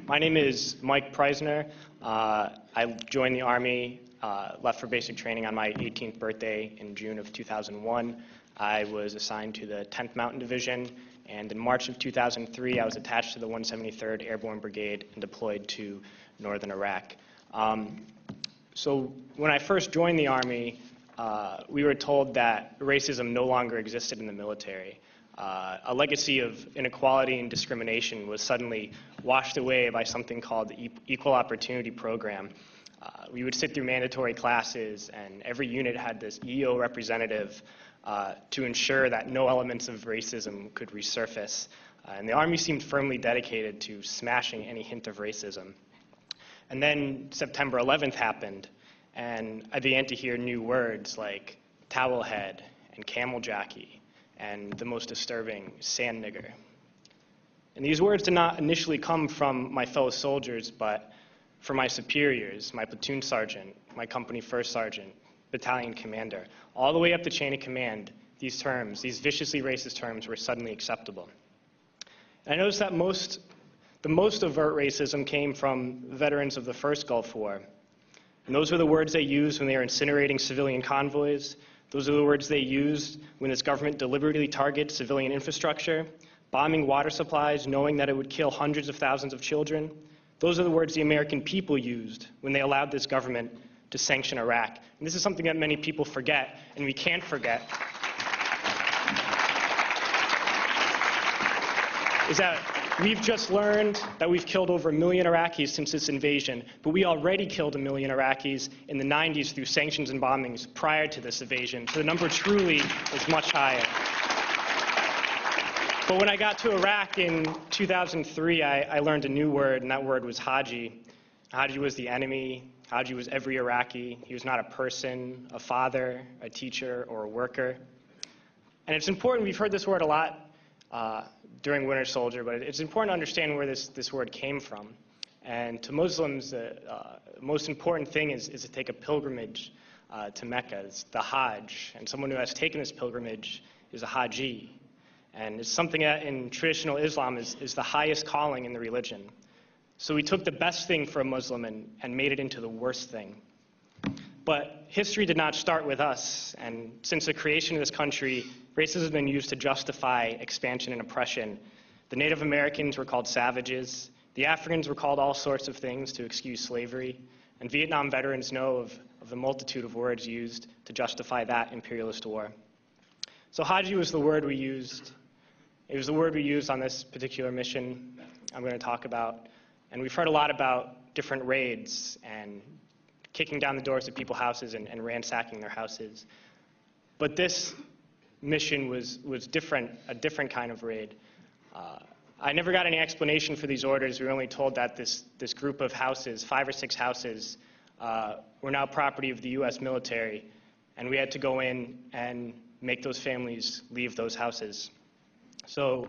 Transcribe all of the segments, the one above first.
My name is Mike Prysner. I joined the Army, left for basic training on my 18th birthday in June of 2001. I was assigned to the 10th Mountain Division, and in March of 2003, I was attached to the 173rd Airborne Brigade and deployed to northern Iraq. So when I first joined the Army, we were told that racism no longer existed in the military. A legacy of inequality and discrimination was suddenly washed away by something called the Equal Opportunity Program. We would sit through mandatory classes, and every unit had this EO representative to ensure that no elements of racism could resurface. And the Army seemed firmly dedicated to smashing any hint of racism. And then September 11th happened, and I began to hear new words like towel head and camel jockey, and the most disturbing, sand nigger. And these words did not initially come from my fellow soldiers, but from my superiors, my platoon sergeant, my company first sergeant, battalion commander. All the way up the chain of command, these terms, these viciously racist terms, were suddenly acceptable. And I noticed that the most overt racism came from veterans of the first Gulf War. And those were the words they used when they were incinerating civilian convoys. Those are the words they used when this government deliberately targets civilian infrastructure, bombing water supplies, knowing that it would kill hundreds of thousands of children. Those are the words the American people used when they allowed this government to sanction Iraq. And this is something that many people forget, and we can't forget, is that we've just learned that we've killed over 1 million Iraqis since this invasion, but we already killed 1 million Iraqis in the 90s through sanctions and bombings prior to this invasion. So the number truly is much higher. But when I got to Iraq in 2003, I learned a new word, and that word was Haji. Haji was the enemy. Haji was every Iraqi. He was not a person, a father, a teacher, or a worker. And it's important, we've heard this word a lot during Winter Soldier, but it's important to understand where this word came from. And to Muslims, the most important thing is to take a pilgrimage to Mecca. It's the Hajj. And someone who has taken this pilgrimage is a Haji. And it's something that in traditional Islam is the highest calling in the religion. So we took the best thing for a Muslim and made it into the worst thing. But history did not start with us, and since the creation of this country, racism has been used to justify expansion and oppression. The Native Americans were called savages, the Africans were called all sorts of things to excuse slavery, and Vietnam veterans know of the multitude of words used to justify that imperialist war. So Haji was the word we used. It was the word we used on this particular mission I'm going to talk about. And we've heard a lot about different raids and kicking down the doors of people's houses and ransacking their houses. But this mission was different, a different kind of raid. I never got any explanation for these orders. We were only told that this group of houses, 5 or 6 houses, were now property of the U.S. military, and we had to go in and make those families leave those houses. So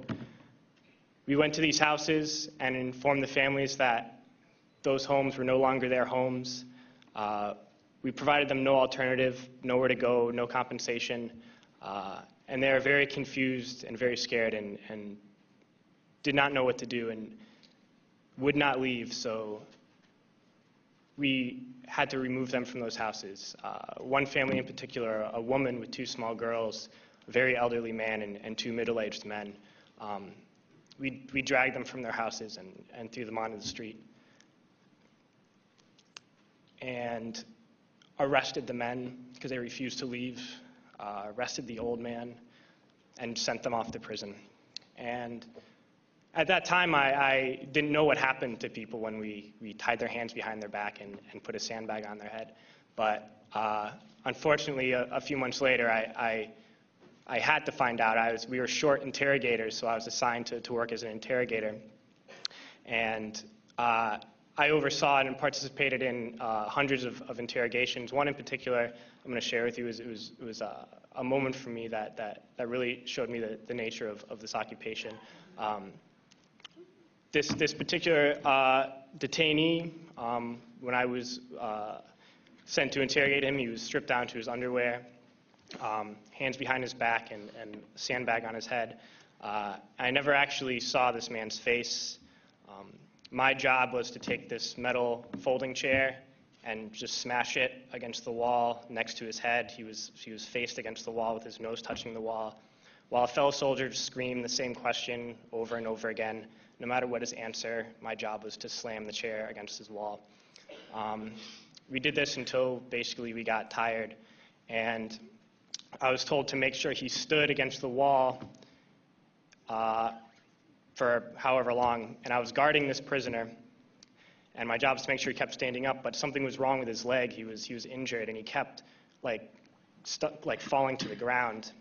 we went to these houses and informed the families that those homes were no longer their homes. We provided them no alternative, nowhere to go, no compensation. And they were very confused and very scared and did not know what to do and would not leave. So we had to remove them from those houses. One family in particular, a woman with 2 small girls, a very elderly man and 2 middle-aged men. We dragged them from their houses and threw them onto the street. And arrested the men because they refused to leave, arrested the old man, and sent them off to prison. And at that time, I didn't know what happened to people when we tied their hands behind their back and put a sandbag on their head. But unfortunately, a few months later, I had to find out. We were short interrogators, so I was assigned to work as an interrogator. And I oversaw and participated in hundreds of interrogations. One in particular I'm going to share with you. It was a moment for me that really showed me the nature of this occupation. This particular detainee, when I was sent to interrogate him, he was stripped down to his underwear, hands behind his back, and a sandbag on his head. I never actually saw this man's face. My job was to take this metal folding chair and just smash it against the wall next to his head. He was faced against the wall with his nose touching the wall, while a fellow soldier just screamed the same question over and over again. No matter what his answer, my job was to slam the chair against his wall. We did this until basically we got tired, and I was told to make sure he stood against the wall for however long, and I was guarding this prisoner, and my job was to make sure he kept standing up, but something was wrong with his leg. He was injured, and he kept falling to the ground.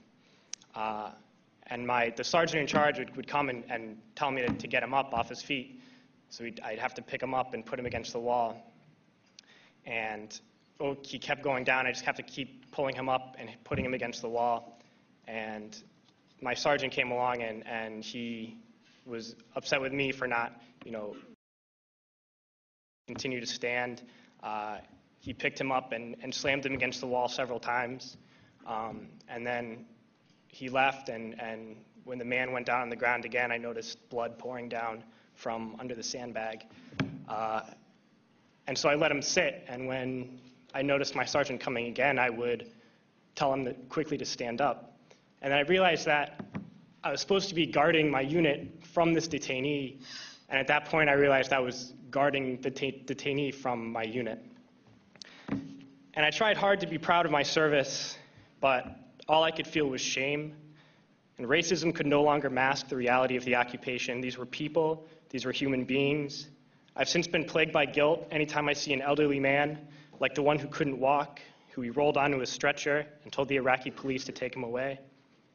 And the sergeant in charge would come and tell me to get him up off his feet. So I'd have to pick him up and put him against the wall. And he kept going down. I just have to keep pulling him up and putting him against the wall. And my sergeant came along, and he was upset with me for not, continue to stand. He picked him up and slammed him against the wall several times. And then he left, and when the man went down on the ground again, I noticed blood pouring down from under the sandbag. And so I let him sit, and when I noticed my sergeant coming again, I would tell him quickly to stand up. And then I realized that I was supposed to be guarding my unit from this detainee, and at that point I realized I was guarding the detainee from my unit. And I tried hard to be proud of my service, but all I could feel was shame, and racism could no longer mask the reality of the occupation. These were people, these were human beings. I've since been plagued by guilt anytime I see an elderly man, like the one who couldn't walk, who we rolled onto a stretcher and told the Iraqi police to take him away.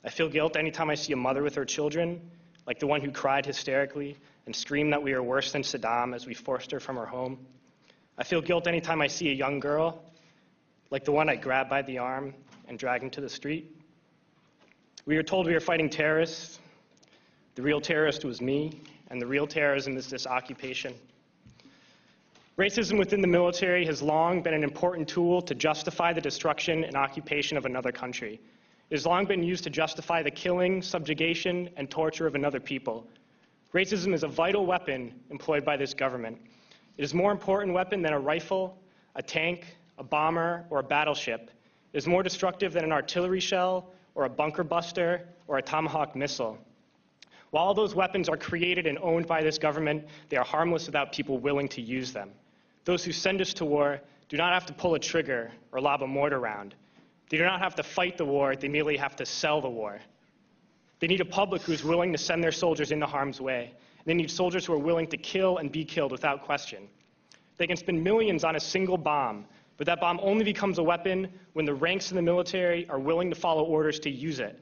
I feel guilt anytime I see a mother with her children, like the one who cried hysterically and screamed that we are worse than Saddam as we forced her from her home. I feel guilt anytime I see a young girl, like the one I grabbed by the arm and dragged into the street. We were told we were fighting terrorists. The real terrorist was me, and the real terrorism is this occupation. Racism within the military has long been an important tool to justify the destruction and occupation of another country. It has long been used to justify the killing, subjugation, and torture of another people. Racism is a vital weapon employed by this government. It is a more important weapon than a rifle, a tank, a bomber, or a battleship. It is more destructive than an artillery shell, or a bunker buster, or a Tomahawk missile. While all those weapons are created and owned by this government, they are harmless without people willing to use them. Those who send us to war do not have to pull a trigger or lob a mortar round. They do not have to fight the war, they merely have to sell the war. They need a public who is willing to send their soldiers into harm's way. They need soldiers who are willing to kill and be killed without question. They can spend millions on a single bomb, but that bomb only becomes a weapon when the ranks in the military are willing to follow orders to use it.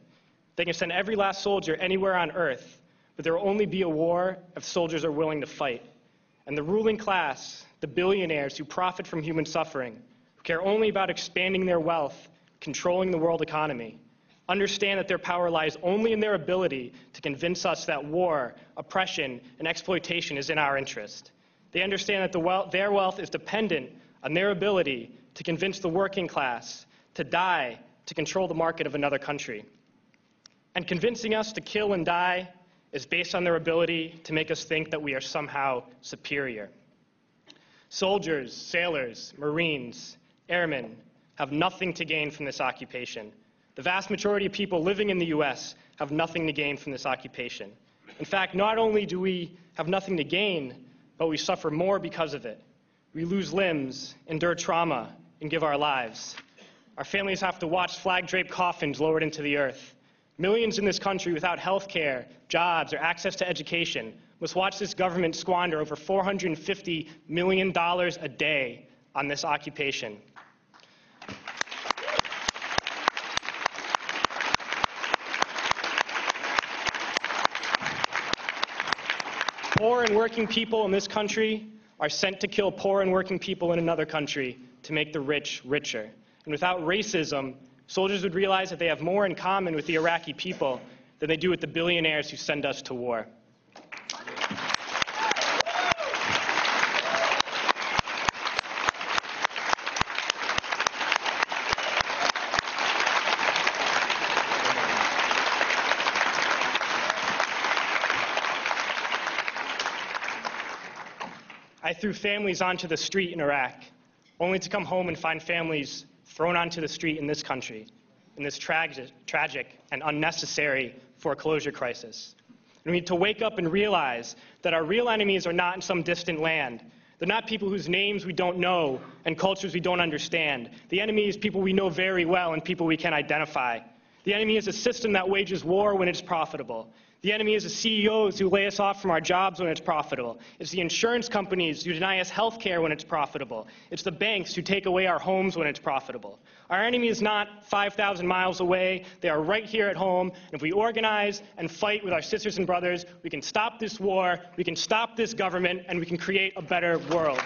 They can send every last soldier anywhere on earth, but there will only be a war if soldiers are willing to fight. And the ruling class, the billionaires who profit from human suffering, who care only about expanding their wealth, controlling the world economy, understand that their power lies only in their ability to convince us that war, oppression, and exploitation is in our interest. They understand that their wealth is dependent on their ability to convince the working class to die to control the market of another country. And convincing us to kill and die is based on their ability to make us think that we are somehow superior. Soldiers, sailors, Marines, airmen have nothing to gain from this occupation. The vast majority of people living in the U.S. have nothing to gain from this occupation. In fact, not only do we have nothing to gain, but we suffer more because of it. We lose limbs, endure trauma, and give our lives. Our families have to watch flag-draped coffins lowered into the earth. Millions in this country without health care, jobs, or access to education must watch this government squander over $450 million a day on this occupation. Poor and working people in this country are sent to kill poor and working people in another country to make the rich richer. And without racism, soldiers would realize that they have more in common with the Iraqi people than they do with the billionaires who send us to war. I threw families onto the street in Iraq, only to come home and find families thrown onto the street in this country, in this tragic and unnecessary foreclosure crisis. And we need to wake up and realize that our real enemies are not in some distant land. They're not people whose names we don't know and cultures we don't understand. The enemy is people we know very well and people we can identify. The enemy is a system that wages war when it's profitable. The enemy is the CEOs who lay us off from our jobs when it's profitable. It's the insurance companies who deny us health care when it's profitable. It's the banks who take away our homes when it's profitable. Our enemy is not 5,000 miles away. They are right here at home. And if we organize and fight with our sisters and brothers, we can stop this war, we can stop this government, and we can create a better world.